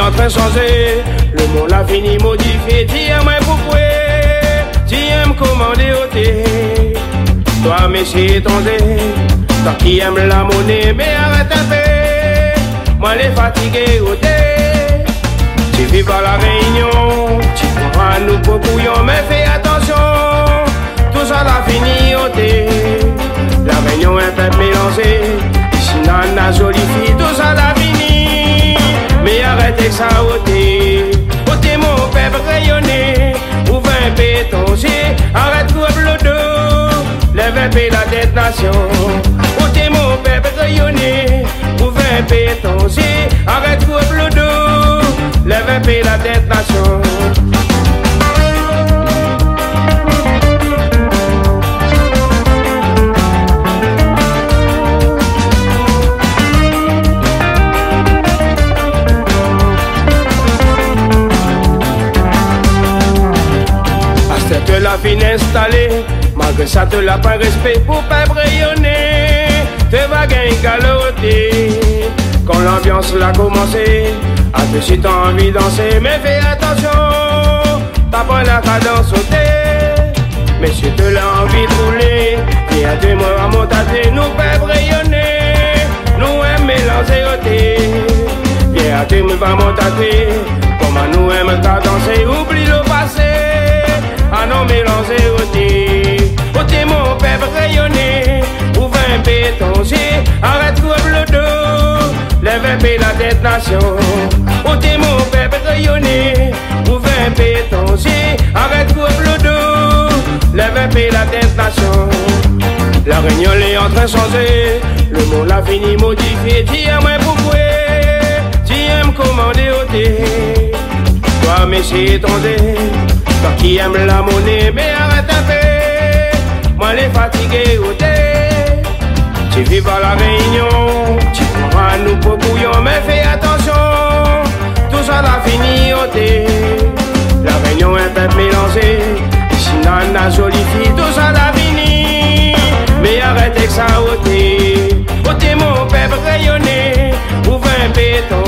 en train de changer. Le monde a fini modifié. Tu aimes pourquoi? Tu aimes commander au thé. Toi, monsieur étranger, toi qui aimes la monnaie, mais arrête un peu. Moi, les fatigués au thé. Tu vis par la réunion, tu pourras nous couillons, mais fais attention. Tout ça l'a fini au thé. La réunion est un peu mélangée. Ici, nana, jolie fille, tout ça l'a fini. Mais arrêtez ça au thé. Au thé, mon peuple rayonné. Ouvre un béton, arrête de le dos. Lève un peu la tête nation. Au thé, mon peuple rayonné. Ouvre un béton, arrête de le dos. Lève un peu la tête nation. Te l'a bien installé, malgré ça te l'a pas respect pour pas rayonner. Te va gagner galoté, quand l'ambiance l'a commencé. À te si t'as envie de danser, mais fais attention, t'as pas la cadence sauter. Mais si te l'as envie de rouler, viens de moi à monter, nous pas rayonner. Nous aimons mélanger au thé, viens de moi à monter. Comment nous aimons danser, oublie le passé. Ah non, mélanger au thé, mon peuple rayonné. Ouvre un béton, arrête de le dos. Lève un peu la tête nation. Au thé, mon peuple rayonné. Ouvre un béton, arrête de le dos. Lève un peu la tête nation. La réunion est en train de changer. Le monde a fini modifié. Tu aimes pourquoi? Tu aimes commander au thé. Toi, monsieur étranger, toi qui aimes la monnaie, mais arrête un peu. Moi, les fatigués au thé. Tu vis par la réunion, tu pourras nous bouillons, mais fais attention. Tout ça l'a fini au thé. La réunion est un peu mélangée. Ici, nana, jolie fille, tout ça l'a fini. Mais arrêtez ça au thé. Au thé, mon peuple rayonné. Ouvre un béton,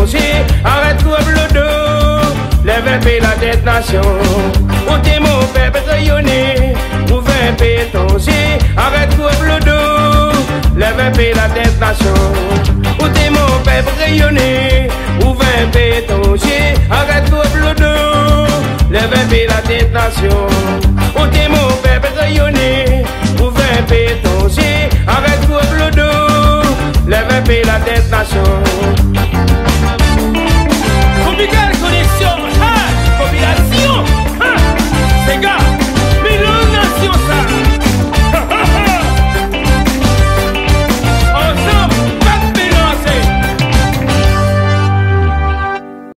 arrête de le dos. Lève un peu la tête nation. Au thé, mon peuple rayonné. Ouvre un béton, arrête de le dos. Lève un peu la tête nation. Au thé, mon peuple rayonné. Ouvre un béton, arrête de le dos. Lève un peu la tête nation. Au thé, mon peuple rayonné. Ouvre un béton, arrête de le dos. Lève un peu la tête nation.